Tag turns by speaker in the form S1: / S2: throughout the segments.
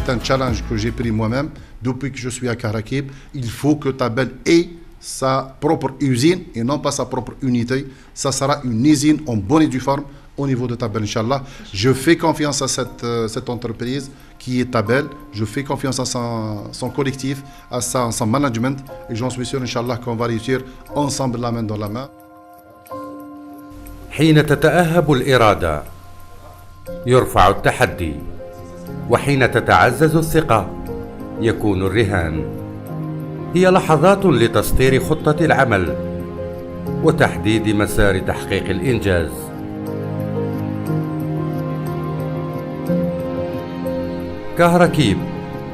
S1: c'est un challenge que j'ai pris moi-même depuis que je suis à Kahrakib. Il faut que Tabel ait sa propre usine et non pas sa propre unité. Ça sera une usine en bonne et due forme au niveau de Tabel, Inch'Allah. Je fais confiance à cette entreprise qui est Tabel. Je fais confiance à son collectif, à son management. Et j'en suis sûr, Inch'Allah, qu'on va réussir ensemble la main dans la main.
S2: حين تتأهب الإرادة يرفع التحدي، وحين تتعزز الثقة يكون الرهان. هي لحظات لتسطير خطة العمل وتحديد مسار تحقيق الإنجاز. كهركيب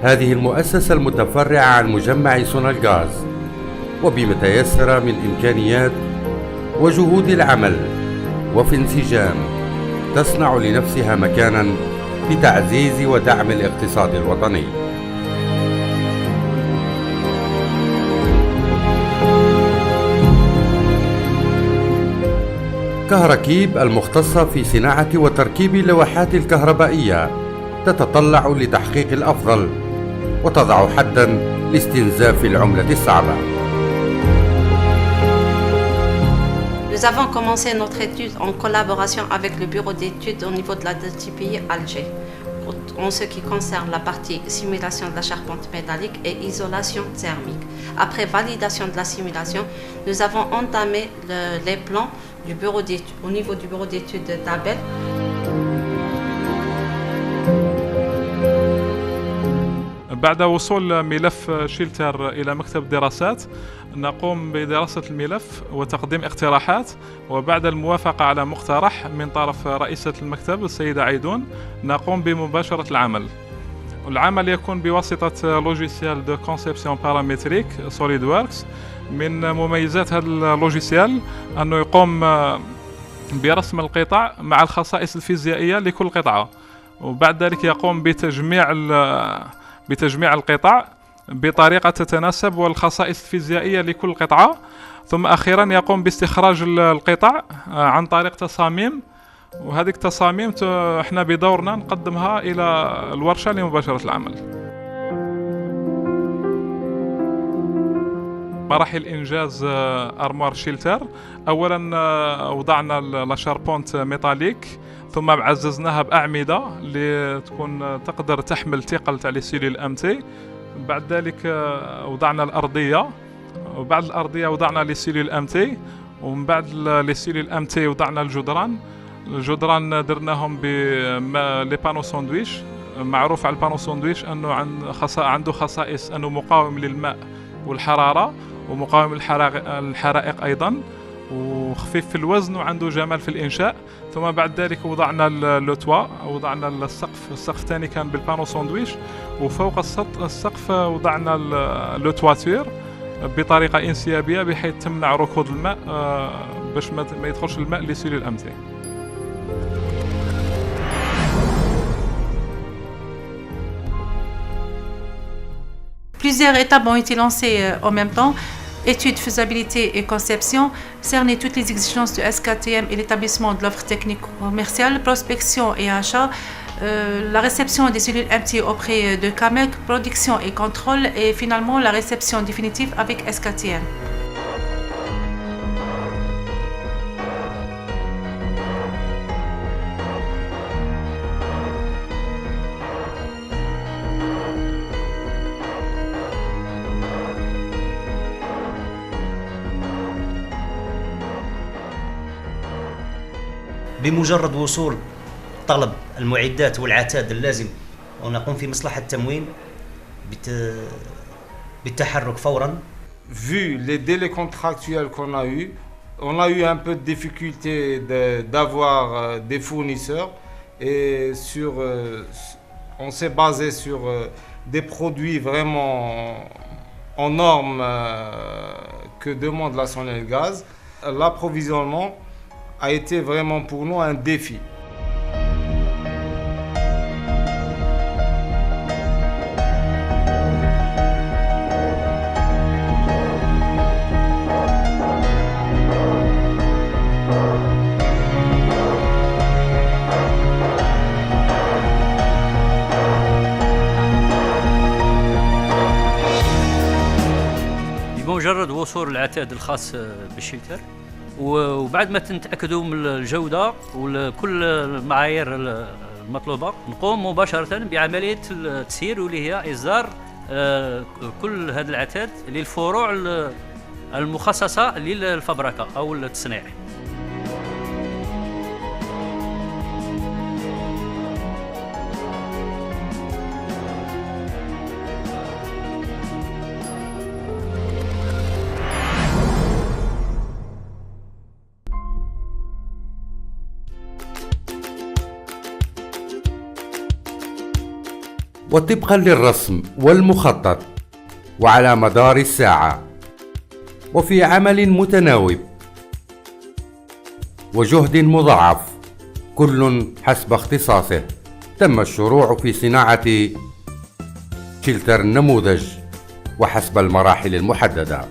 S2: هذه المؤسسة المتفرعة عن مجمع سونالغاز، وبمتيسر من إمكانيات وجهود العمل وفي انسجام تصنع لنفسها مكانا في تعزيز ودعم الاقتصاد الوطني. كهركيب المختصة في صناعة وتركيب اللوحات الكهربائية تتطلع لتحقيق الأفضل وتضع حداً لاستنزاف العملة الصعبة.
S3: Nous avons commencé notre étude en collaboration avec le bureau d'études au niveau de la DTPI Alger, en ce qui concerne la partie simulation de la charpente métallique et isolation thermique. Après validation de la simulation, nous avons entamé les plans du bureau d'études, au niveau du bureau d'études de Tabel.
S4: بعد وصول ملف شيلتر إلى مكتب الدراسات نقوم بدراسة الملف وتقديم اقتراحات، وبعد الموافقة على مقترح من طرف رئيسة المكتب السيدة عيدون نقوم بمباشرة العمل. العمل يكون بواسطة لوجيسيال دو كونسيبسيون بارامتريك سوليد ووركس. من مميزات هذا اللوجيسيال أنه يقوم برسم القطع مع الخصائص الفيزيائية لكل قطعة، وبعد ذلك يقوم بتجميع القطع بطريقة تتناسب والخصائص الفيزيائية لكل قطعة، ثم أخيرا يقوم باستخراج القطع عن طريق تصاميم، وهذه التصاميم احنا بدورنا نقدمها إلى الورشة لمباشرة العمل. مراحل إنجاز أرموار شيلتر: أولا وضعنا لاشاربونت ميتاليك، ثم عززناها بأعمدة لتكون تقدر تحمل ثقل تاع لي سيلول امتي. بعد ذلك وضعنا الأرضية، وبعد الأرضية وضعنا لي سيلول امتي، ومن بعد لي سيلول امتي وضعنا الجدران درناهم ب لي بانو ساندويش. معروف على البانو ساندويش أنه عنده خصائص أنه مقاوم للماء والحرارة ومقاوم للحرائق أيضا، وخفيف في الوزن وعنده جمال في الإنشاء. ثم بعد ذلك وضعنا اللوتوا، وضعنا السقف الثاني كان بالبانو ساندويش، وفوق السقف وضعنا اللوتواتير بطريقة انسيابية بحيث تمنع ركود الماء باش ما يدخلش الماء لسيلول الأمتي.
S5: Plusieurs étapes ont été lancées en même temps. Étude, faisabilité et conception, cerner toutes les exigences du SKTM et l'établissement de l'offre technique commerciale, prospection et achat, la réception des cellules MT auprès de CAMEC, production et contrôle, et finalement la réception définitive avec SKTM.
S6: بمجرد وصول طلب المعدات والعتاد اللازم ونقوم في مصلحة التموين بالتحرك فورا.
S7: Vu les délais contractuels qu'on a eu, on a eu un peu de difficulté d'avoir des fournisseurs, et on s'est basé sur des produits vraiment en normes que demande la Sonelgaz. L'approvisionnement a été vraiment pour nous un défi.
S8: بمجرد وصول العتاد الخاص بالشلتر، وبعد ما تتأكدوا من الجودة وكل المعايير المطلوبة نقوم مباشرة بعملية التسيير واللي هي إصدار كل هذا العتاد للفروع المخصصة للفبركة أو التصنيع.
S2: وطبقا للرسم والمخطط وعلى مدار الساعة وفي عمل متناوب وجهد مضاعف كل حسب اختصاصه، تم الشروع في صناعة شلتر النموذج وحسب المراحل المحددة.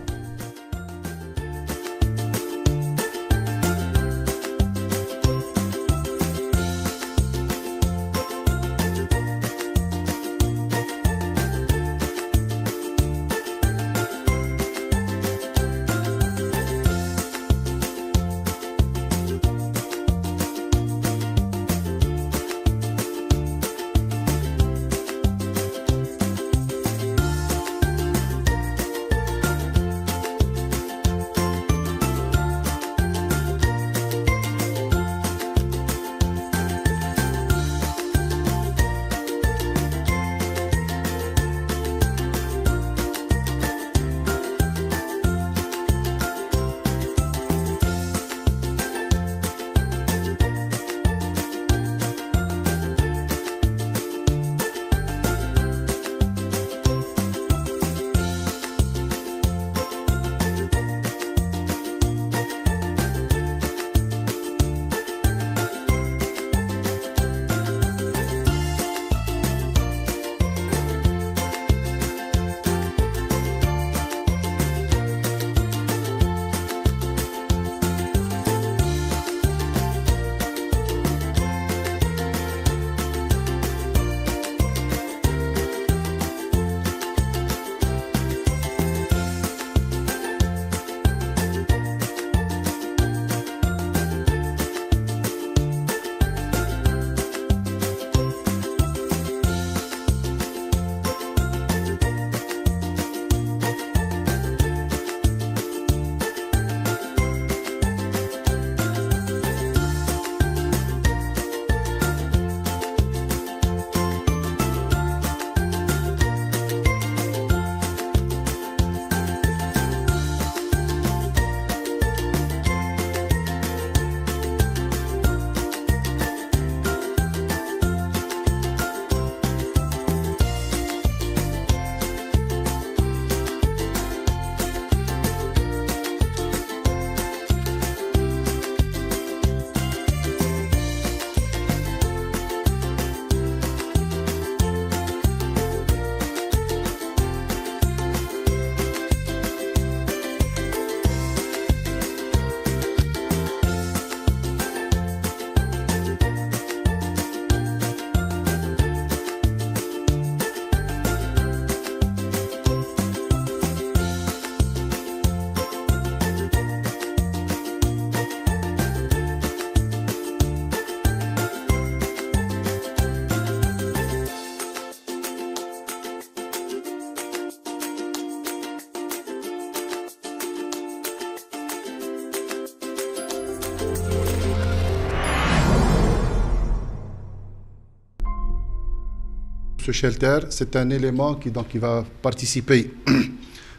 S1: Ce shelter, c'est un élément qui va participer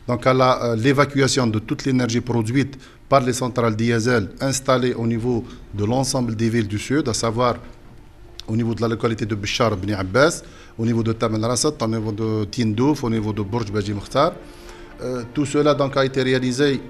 S1: donc à l'évacuation de toute l'énergie produite par les centrales diesel installées au niveau de l'ensemble des villes du sud, à savoir au niveau de la localité de Béchar Bni Abbas, au niveau de Taman Rasat, au niveau de Tindouf, au niveau de Bourj Baji Mokhtar. Tout cela donc a été réalisé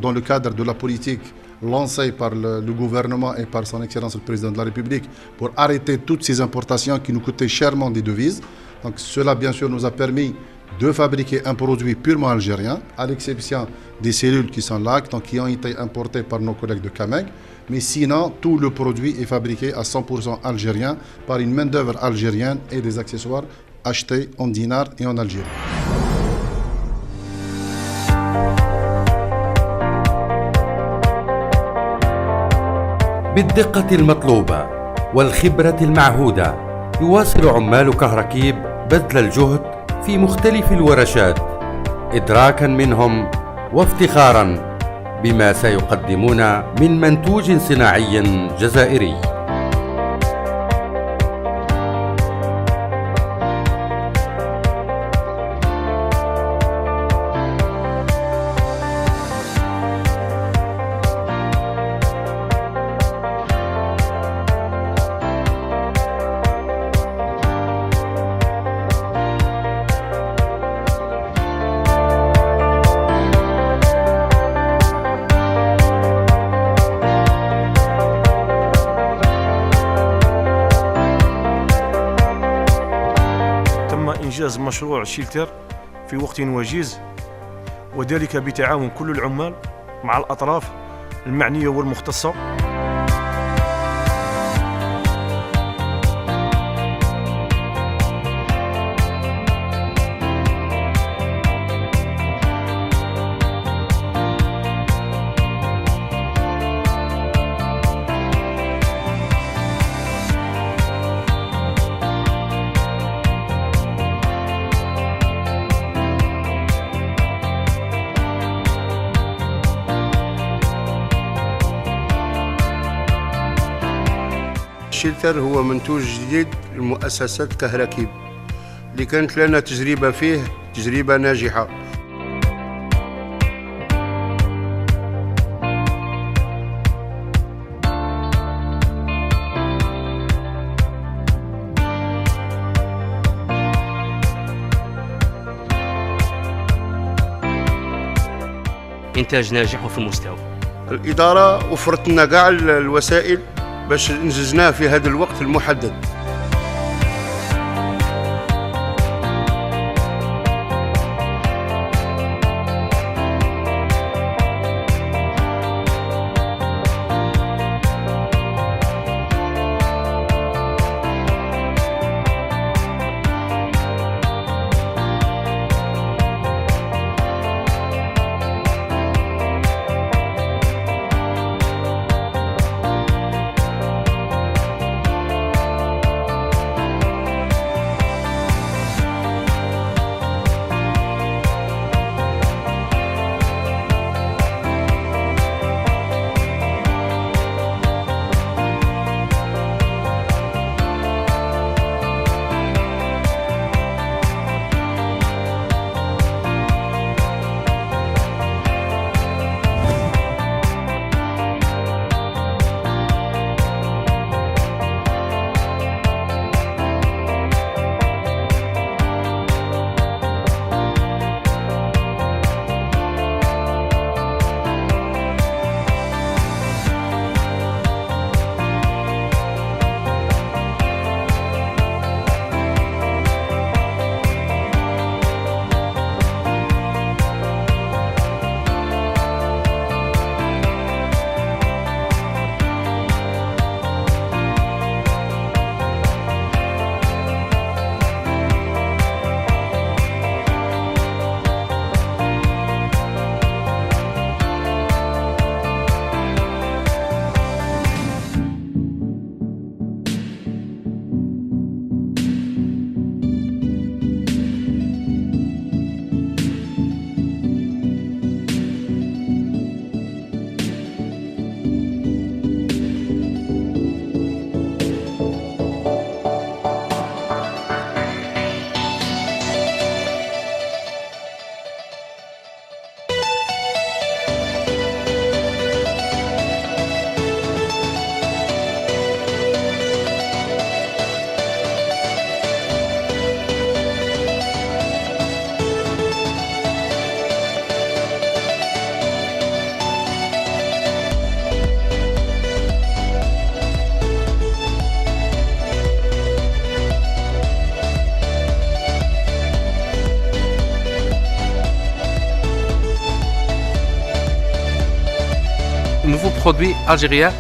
S1: dans le cadre de la politique lancée par le gouvernement et par son Excellence le Président de la République pour arrêter toutes ces importations qui nous coûtaient chèrement des devises. Donc cela bien sûr nous a permis de fabriquer un produit purement algérien, à l'exception des cellules qui sont là, donc qui ont été importées par nos collègues de Kameg. Mais sinon, tout le produit est fabriqué à 100% algérien par une main-d'œuvre algérienne et des accessoires achetés en dinars et en Algérie.
S2: بالدقة المطلوبة والخبرة المعهودة يواصل عمال كهركيب بذل الجهد في مختلف الورشات إدراكا منهم وافتخارا بما سيقدمون من منتوج صناعي جزائري.
S9: إنجاز مشروع شيلتر في وقت وجيز، وذلك بتعاون كل العمال مع الأطراف المعنية والمختصة.
S10: شيلتر هو منتوج جديد لمؤسسة كهركيب اللي كانت لنا تجربة فيه، تجربة ناجحة.
S11: إنتاج ناجح وفي المستوى.
S10: الإدارة وفرت لنا كاع الوسائل باش انجزناه في هذا الوقت المحدد.
S11: Nouveau produit algérien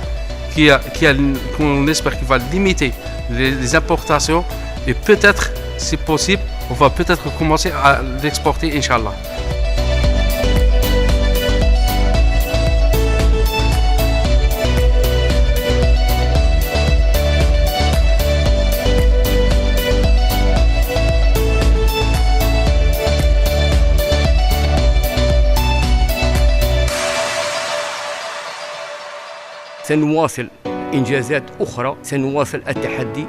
S11: qu'on espère qu'il va limiter les importations et peut-être, si possible, on va peut-être commencer à l'exporter, Inch'Allah.
S12: سنواصل إنجازات أخرى، سنواصل التحدي.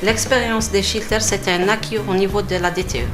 S3: L'expérience des Schilter, c'était un acquis au niveau de la DTE.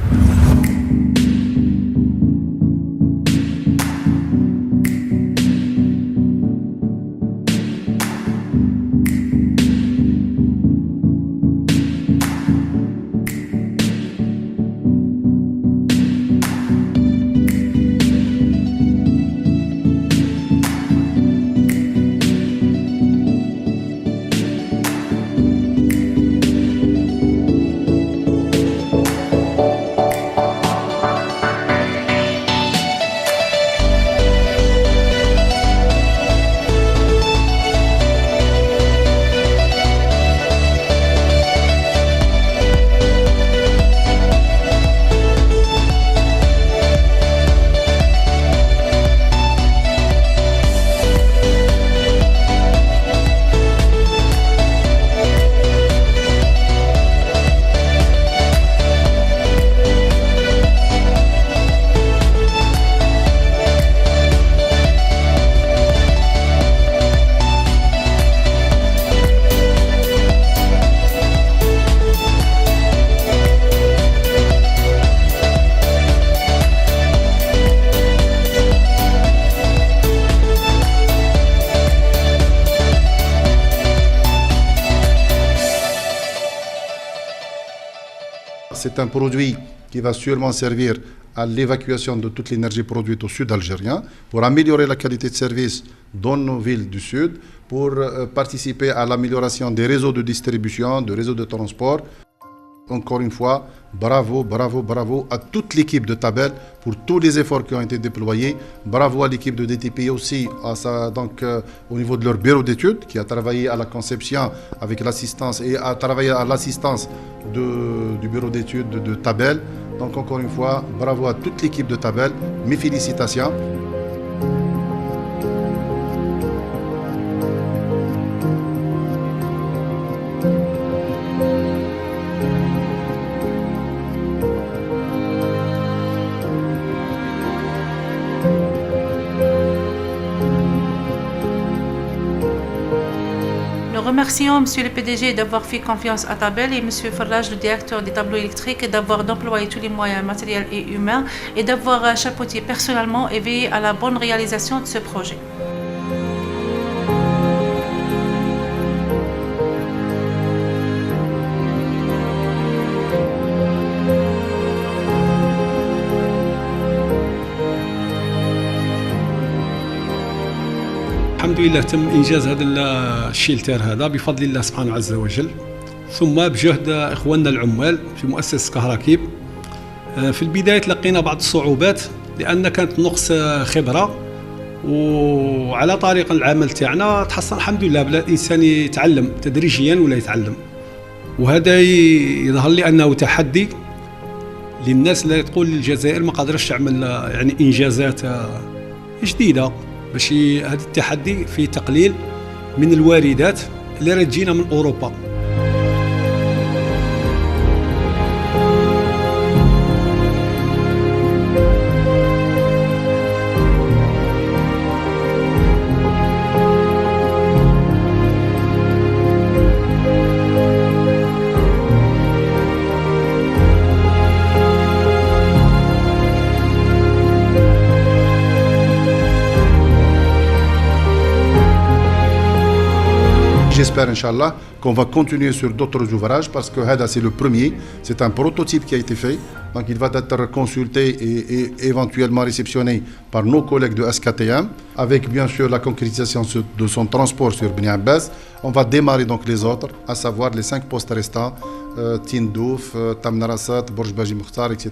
S1: C'est un produit qui va sûrement servir à l'évacuation de toute l'énergie produite au sud algérien, pour améliorer la qualité de service dans nos villes du sud, pour participer à l'amélioration des réseaux de distribution, des réseaux de transport. Encore une fois, bravo, bravo, bravo à toute l'équipe de Tabel pour tous les efforts qui ont été déployés. Bravo à l'équipe de DTP aussi, au niveau de leur bureau d'études, qui a travaillé à la conception avec l'assistance et a travaillé à l'assistance du bureau d'études de Tabel. Donc encore une fois, bravo à toute l'équipe de Tabel. Mes félicitations.
S5: Nous remercions Monsieur le PDG d'avoir fait confiance à Tabel et Monsieur Farraj, le directeur des tableaux électriques, d'avoir employé tous les moyens matériels et humains et d'avoir chapeauté personnellement et veillé à la bonne réalisation de ce projet.
S13: الحمد لله تم إنجاز هذا الشيلتر هذا بفضل الله سبحانه عز وجل، ثم بجهد إخواننا العمال في مؤسسة كهركيب. في البداية تلقينا بعض الصعوبات لأن كانت نقص خبرة، وعلى طريق العمل تاعنا تحصل الحمد لله بلا الإنسان يتعلم تدريجيا ولا يتعلم، وهذا يظهر لي أنه تحدي للناس اللي تقول الجزائر ما قادرش تعمل يعني إنجازات جديدة. باش هذا التحدي في تقليل من الواردات اللي راه تجينا من اوروبا.
S1: J'espère, Inch'Allah, qu'on va continuer sur d'autres ouvrages parce que Hada, c'est le premier. C'est un prototype qui a été fait. Donc, il va être consulté et éventuellement réceptionné par nos collègues de SKTM avec, bien sûr, la concrétisation de son transport sur Bni Abbas. On va démarrer donc les autres, à savoir les 5 postes restants, Tindouf, Tamnarasat, Borj Baji Mukhtar, etc.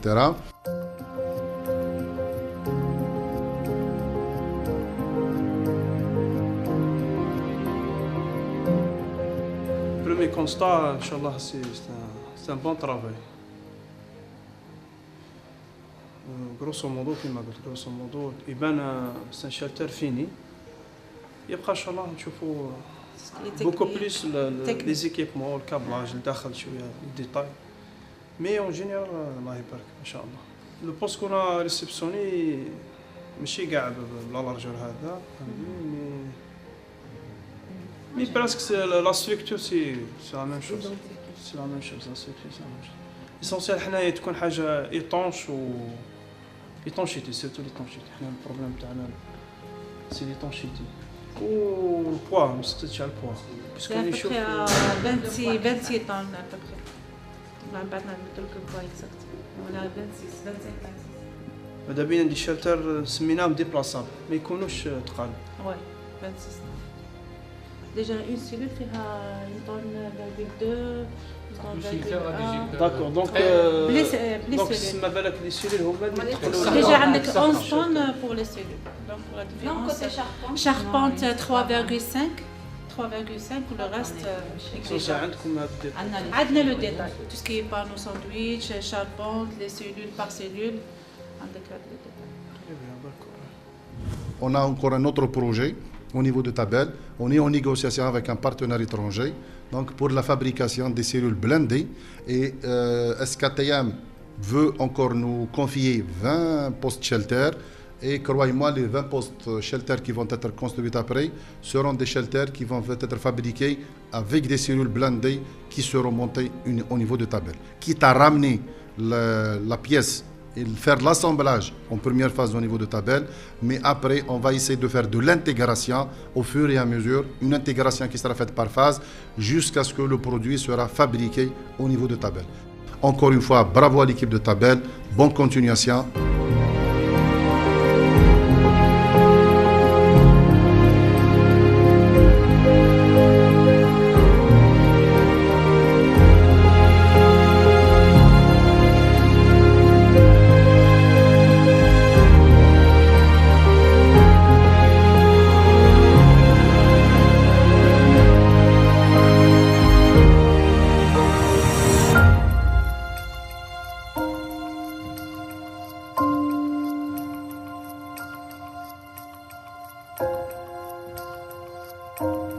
S14: constat, Inch'Allah, c'est un bon travail. Grosso modo, كما قلت grosso modo يبان c'est un shelter fini. يبقى إن شاء الله نشوفوا beaucoup plus les équipements, le câblage, الداخل شوية الديتاي. Mais en général الله يبارك إن شاء الله. Le poste qu'on a réceptionné ماشي كاع بلا لارجور هذا mais presque la structure c'est la même chose. C'est la même chose, la structure c'est la même chose. L'essentiel حنايا تكون حاجة étanche و étanchéité, surtout l'étanchéité. حنا البروبليم تاعنا c'est l'étanchéité. و البوا ما سقطتش على البوا.
S5: C'est à peu près à 26 tonnes à peu près. بعدنا نقول لك البوا exact. On a 25 tonnes.
S14: ماذا بينا ندي شالتر سميناهم ديبلاسابل ما يكونوش ثقال.
S5: Ouais, 26 tonnes. Déjà une cellule فيها une tonne virgule 2.
S14: D'accord, donc ما بالك les cellules هما اللي يدخلوا.
S5: Déjà عندك 11 tonnes pour les cellules. Donc pour la différence. Charpente 3,5 ou le reste عندنا le détail. Tout ce qui est panneau sandwich, charpente, les cellules par cellule. عندك le détail.
S1: On a encore un autre projet au niveau de Tabel. On est en négociation avec un partenaire étranger donc pour la fabrication des cellules blindées. Et SKTM veut encore nous confier 20 postes shelters. Et croyez-moi, les 20 postes shelters qui vont être construits après seront des shelters qui vont être fabriqués avec des cellules blindées qui seront montées au niveau de Tabel. Quitte à ramener la pièce et faire l'assemblage en première phase au niveau de Tabel, mais après on va essayer de faire de l'intégration au fur et à mesure, une intégration qui sera faite par phase jusqu'à ce que le produit sera fabriqué au niveau de Tabel. Encore une fois, bravo à l'équipe de Tabel, bonne continuation.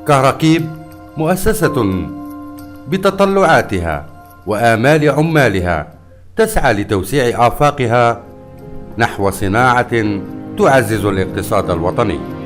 S2: كهركيب مؤسسة بتطلعاتها وآمال عمالها تسعى لتوسيع آفاقها نحو صناعة تعزز الاقتصاد الوطني.